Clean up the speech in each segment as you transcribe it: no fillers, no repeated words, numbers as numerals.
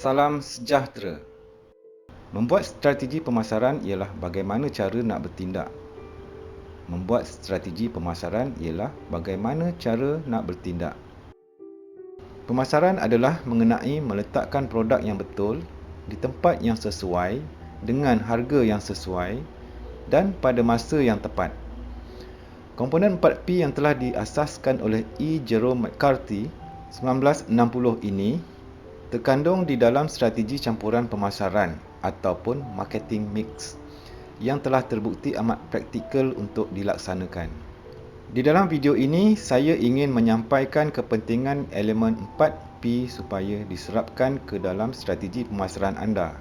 Salam sejahtera. Membuat strategi pemasaran ialah bagaimana cara nak bertindak. Membuat strategi pemasaran ialah bagaimana cara nak bertindak. Pemasaran adalah mengenai meletakkan produk yang betul di tempat yang sesuai dengan harga yang sesuai dan pada masa yang tepat. Komponen 4P yang telah diasaskan oleh E. Jerome McCarthy 1960 ini terkandung di dalam strategi campuran pemasaran ataupun marketing mix yang telah terbukti amat praktikal untuk dilaksanakan. Di dalam video ini, saya ingin menyampaikan kepentingan elemen 4P supaya diserapkan ke dalam strategi pemasaran anda.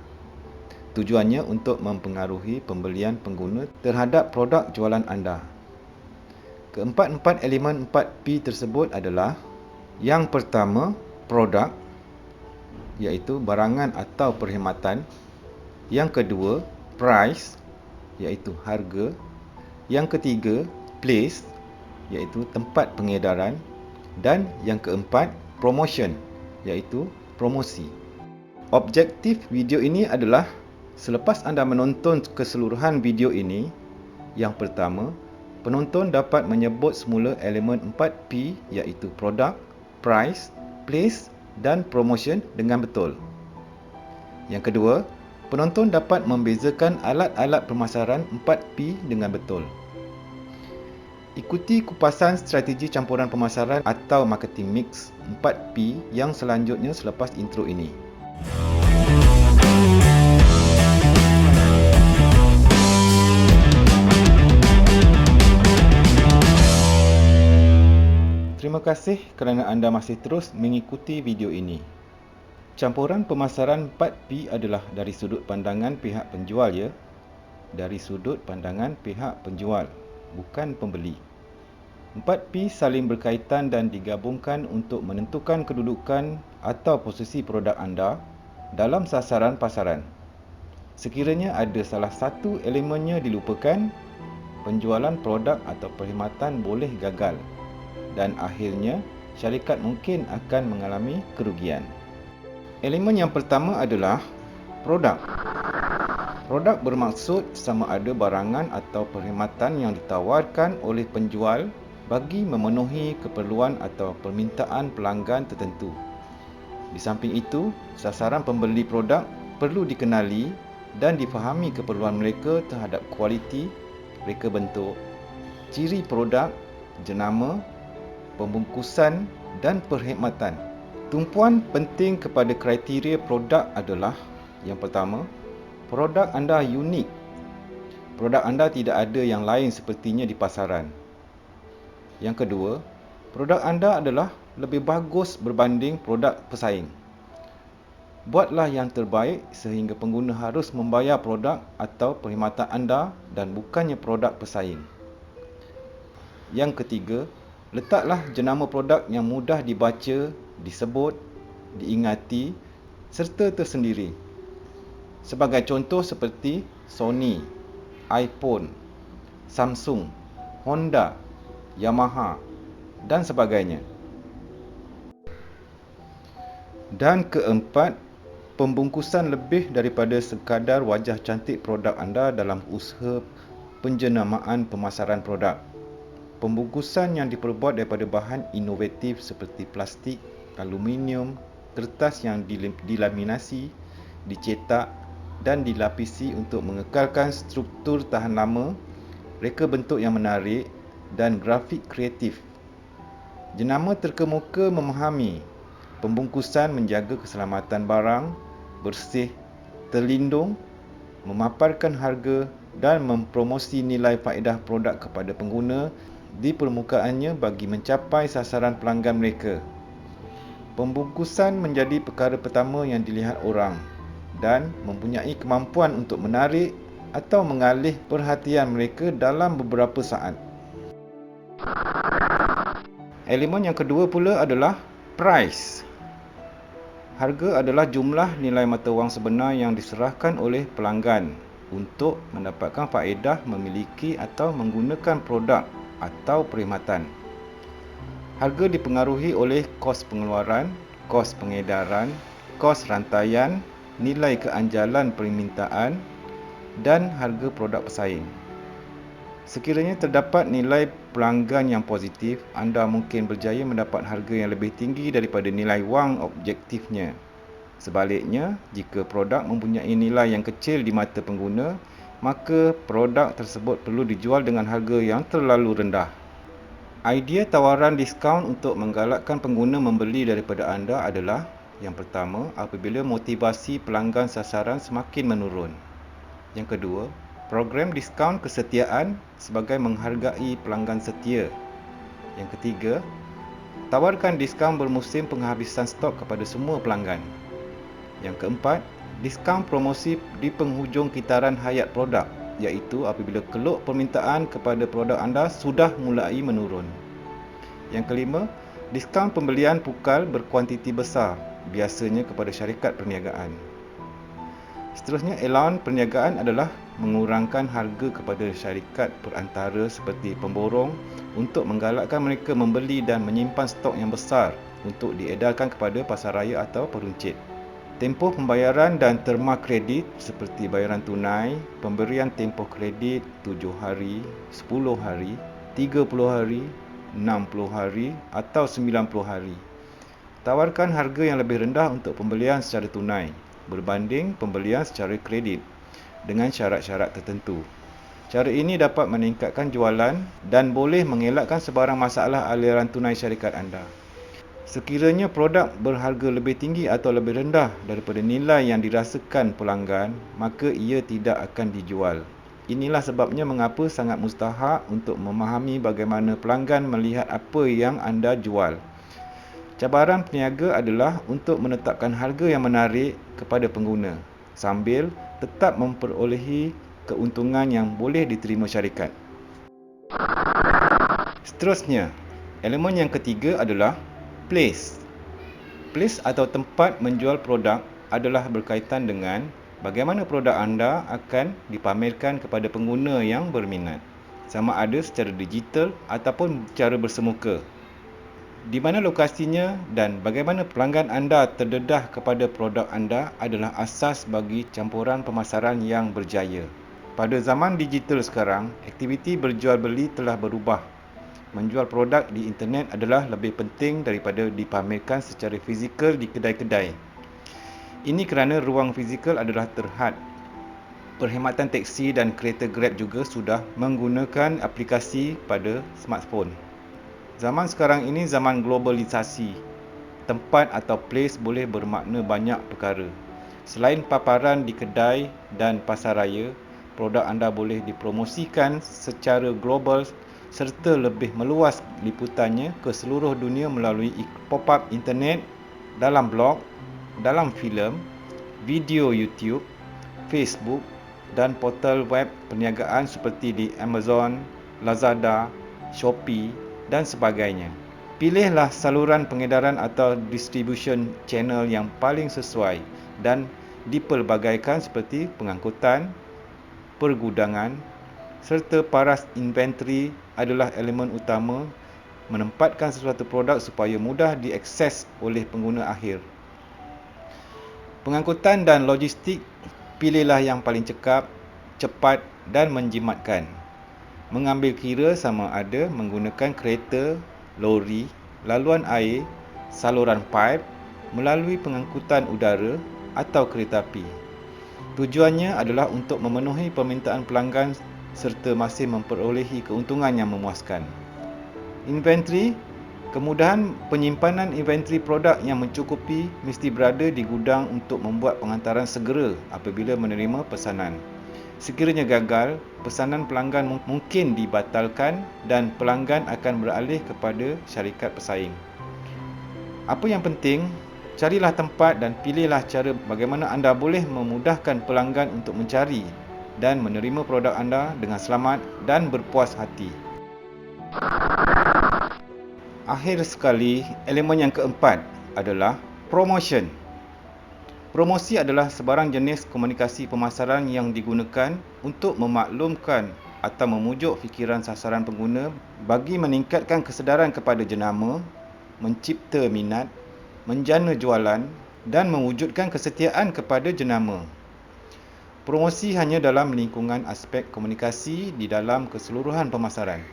Tujuannya untuk mempengaruhi pembelian pengguna terhadap produk jualan anda. Keempat-empat elemen 4P tersebut adalah: yang pertama, produk, iaitu barangan atau perkhidmatan. Yang kedua, price, iaitu harga. Yang ketiga, place, iaitu tempat pengedaran. Dan yang keempat, promotion, iaitu promosi. Objektif video ini adalah, selepas anda menonton keseluruhan video ini, yang pertama, penonton dapat menyebut semula elemen 4P iaitu produk, price, place dan promotion dengan betul. Yang kedua, penonton dapat membezakan alat-alat pemasaran 4P dengan betul. Ikuti kupasan strategi campuran pemasaran atau marketing mix 4P yang selanjutnya selepas intro ini. Terima kasih kerana anda masih terus mengikuti video ini. Campuran pemasaran 4P adalah dari sudut pandangan pihak penjual ya. Dari sudut pandangan pihak penjual, bukan pembeli. 4P saling berkaitan dan digabungkan untuk menentukan kedudukan atau posisi produk anda dalam sasaran pasaran. Sekiranya ada salah satu elemennya dilupakan, penjualan produk atau perkhidmatan boleh gagal dan akhirnya syarikat mungkin akan mengalami kerugian. Elemen yang pertama adalah produk. Produk bermaksud sama ada barangan atau perkhidmatan yang ditawarkan oleh penjual bagi memenuhi keperluan atau permintaan pelanggan tertentu. Di samping itu, sasaran pembeli produk perlu dikenali dan difahami keperluan mereka terhadap kualiti, reka bentuk, ciri produk, jenama, pembungkusan dan perkhidmatan. Tumpuan penting kepada kriteria produk adalah: yang pertama, produk anda unik. Produk anda tidak ada yang lain sepertinya di pasaran. Yang kedua, produk anda adalah lebih bagus berbanding produk pesaing. Buatlah yang terbaik sehingga pengguna harus membayar produk atau perkhidmatan anda dan bukannya produk pesaing. Yang ketiga, letaklah jenama produk yang mudah dibaca, disebut, diingati serta tersendiri. Sebagai contoh seperti Sony, iPhone, Samsung, Honda, Yamaha dan sebagainya. Dan keempat, pembungkusan lebih daripada sekadar wajah cantik produk anda dalam usaha penjenamaan pemasaran produk. Pembungkusan yang diperbuat daripada bahan inovatif seperti plastik, aluminium, kertas yang dilaminasi, dicetak dan dilapisi untuk mengekalkan struktur tahan lama, reka bentuk yang menarik dan grafik kreatif. Jenama terkemuka memahami pembungkusan menjaga keselamatan barang, bersih, terlindung, memaparkan harga dan mempromosi nilai faedah produk kepada pengguna di permukaannya bagi mencapai sasaran pelanggan mereka. Pembungkusan menjadi perkara pertama yang dilihat orang dan mempunyai kemampuan untuk menarik atau mengalih perhatian mereka dalam beberapa saat. Elemen yang kedua pula adalah price. Harga adalah jumlah nilai mata wang sebenar yang diserahkan oleh pelanggan untuk mendapatkan faedah memiliki atau menggunakan produk atau perkhidmatan. Harga dipengaruhi oleh kos pengeluaran, kos pengedaran, kos rantaian, nilai keanjalan permintaan dan harga produk pesaing. Sekiranya terdapat nilai pelanggan yang positif, anda mungkin berjaya mendapat harga yang lebih tinggi daripada nilai wang objektifnya. Sebaliknya, jika produk mempunyai nilai yang kecil di mata pengguna, maka produk tersebut perlu dijual dengan harga yang terlalu rendah. Idea tawaran diskaun untuk menggalakkan pengguna membeli daripada anda adalah: yang pertama, apabila motivasi pelanggan sasaran semakin menurun. Yang kedua, program diskaun kesetiaan sebagai menghargai pelanggan setia. Yang ketiga, tawarkan diskaun bermusim penghabisan stok kepada semua pelanggan. Yang keempat, diskaun promosi di penghujung kitaran hayat produk, iaitu apabila keluk permintaan kepada produk anda sudah mulai menurun. Yang kelima, diskaun pembelian pukal berkuantiti besar, biasanya kepada syarikat perniagaan. Seterusnya, elaun perniagaan adalah mengurangkan harga kepada syarikat perantara seperti pemborong untuk menggalakkan mereka membeli dan menyimpan stok yang besar untuk diedarkan kepada pasaraya atau peruncit. Tempoh pembayaran dan terma kredit seperti bayaran tunai, pemberian tempoh kredit 7 hari, 10 hari, 30 hari, 60 hari atau 90 hari. Tawarkan harga yang lebih rendah untuk pembelian secara tunai berbanding pembelian secara kredit dengan syarat-syarat tertentu. Cara ini dapat meningkatkan jualan dan boleh mengelakkan sebarang masalah aliran tunai syarikat anda. Sekiranya produk berharga lebih tinggi atau lebih rendah daripada nilai yang dirasakan pelanggan, maka ia tidak akan dijual. Inilah sebabnya mengapa sangat mustahak untuk memahami bagaimana pelanggan melihat apa yang anda jual. Cabaran peniaga adalah untuk menetapkan harga yang menarik kepada pengguna sambil tetap memperolehi keuntungan yang boleh diterima syarikat. Seterusnya, elemen yang ketiga adalah place. Place atau tempat menjual produk adalah berkaitan dengan bagaimana produk anda akan dipamerkan kepada pengguna yang berminat, sama ada secara digital ataupun secara bersemuka. Di mana lokasinya dan bagaimana pelanggan anda terdedah kepada produk anda adalah asas bagi campuran pemasaran yang berjaya. Pada zaman digital sekarang, aktiviti berjual beli telah berubah. Menjual produk di internet adalah lebih penting daripada dipamerkan secara fizikal di kedai-kedai. Ini kerana ruang fizikal adalah terhad. Perkhidmatan teksi dan kereta Grab juga sudah menggunakan aplikasi pada smartphone. Zaman sekarang ini zaman globalisasi. Tempat atau place boleh bermakna banyak perkara. Selain paparan di kedai dan pasaraya, produk anda boleh dipromosikan secara global serta lebih meluas liputannya ke seluruh dunia melalui pop-up internet, dalam blog, dalam filem, video YouTube, Facebook dan portal web perniagaan seperti di Amazon, Lazada, Shopee dan sebagainya. Pilihlah saluran pengedaran atau distribution channel yang paling sesuai dan dipelbagaikan seperti pengangkutan, pergudangan serta paras inventory adalah elemen utama menempatkan sesuatu produk supaya mudah diakses oleh pengguna akhir. Pengangkutan dan logistik, pilihlah yang paling cekap, cepat dan menjimatkan. Mengambil kira sama ada menggunakan kereta, lori, laluan air, saluran paip, melalui pengangkutan udara atau kereta api. Tujuannya adalah untuk memenuhi permintaan pelanggan serta masih memperolehi keuntungan yang memuaskan. Inventory, kemudahan penyimpanan inventory produk yang mencukupi mesti berada di gudang untuk membuat pengantaran segera apabila menerima pesanan. Sekiranya gagal, pesanan pelanggan mungkin dibatalkan dan pelanggan akan beralih kepada syarikat pesaing. Apa yang penting, carilah tempat dan pilihlah cara bagaimana anda boleh memudahkan pelanggan untuk mencari dan menerima produk anda dengan selamat dan berpuas hati. Akhir sekali, elemen yang keempat adalah promotion. Promosi adalah sebarang jenis komunikasi pemasaran yang digunakan untuk memaklumkan atau memujuk fikiran sasaran pengguna bagi meningkatkan kesedaran kepada jenama, mencipta minat, menjana jualan dan mewujudkan kesetiaan kepada jenama. Promosi hanya dalam lingkungan aspek komunikasi di dalam keseluruhan pemasaran.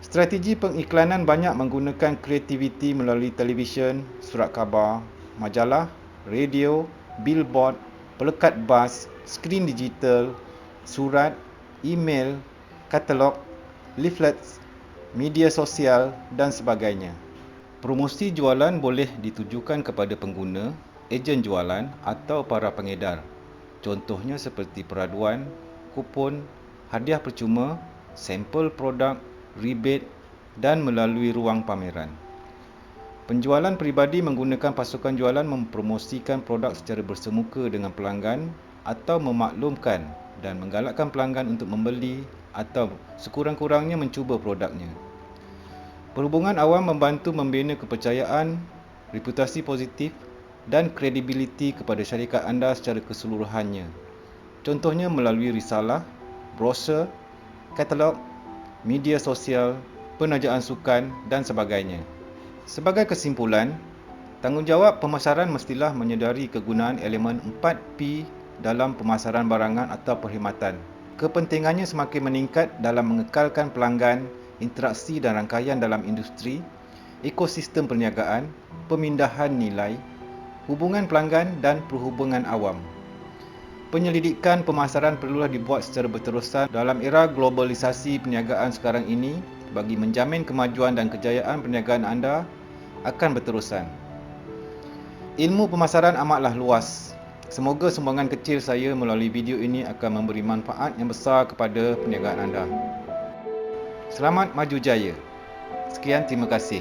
Strategi pengiklanan banyak menggunakan kreativiti melalui televisyen, surat khabar, majalah, radio, billboard, pelekat bas, skrin digital, surat, email, katalog, leaflets, media sosial dan sebagainya. Promosi jualan boleh ditujukan kepada pengguna, ejen jualan atau para pengedar. Contohnya seperti peraduan, kupon, hadiah percuma, sampel produk, rebate dan melalui ruang pameran. Penjualan peribadi menggunakan pasukan jualan mempromosikan produk secara bersemuka dengan pelanggan atau memaklumkan dan menggalakkan pelanggan untuk membeli atau sekurang-kurangnya mencuba produknya. Perhubungan awam membantu membina kepercayaan, reputasi positif dan kredibiliti kepada syarikat anda secara keseluruhannya. Contohnya melalui risalah, brosur, katalog, media sosial, penajaan sukan dan sebagainya. Sebagai kesimpulan, tanggungjawab pemasaran mestilah menyedari kegunaan elemen 4P dalam pemasaran barangan atau perkhidmatan. Kepentingannya semakin meningkat dalam mengekalkan pelanggan, interaksi dan rangkaian dalam industri, ekosistem perniagaan, pemindahan nilai, hubungan pelanggan dan perhubungan awam. Penyelidikan pemasaran perlulah dibuat secara berterusan dalam era globalisasi perniagaan sekarang ini bagi menjamin kemajuan dan kejayaan perniagaan anda akan berterusan. Ilmu pemasaran amatlah luas. Semoga sumbangan kecil saya melalui video ini akan memberi manfaat yang besar kepada perniagaan anda. Selamat maju jaya. Sekian, terima kasih.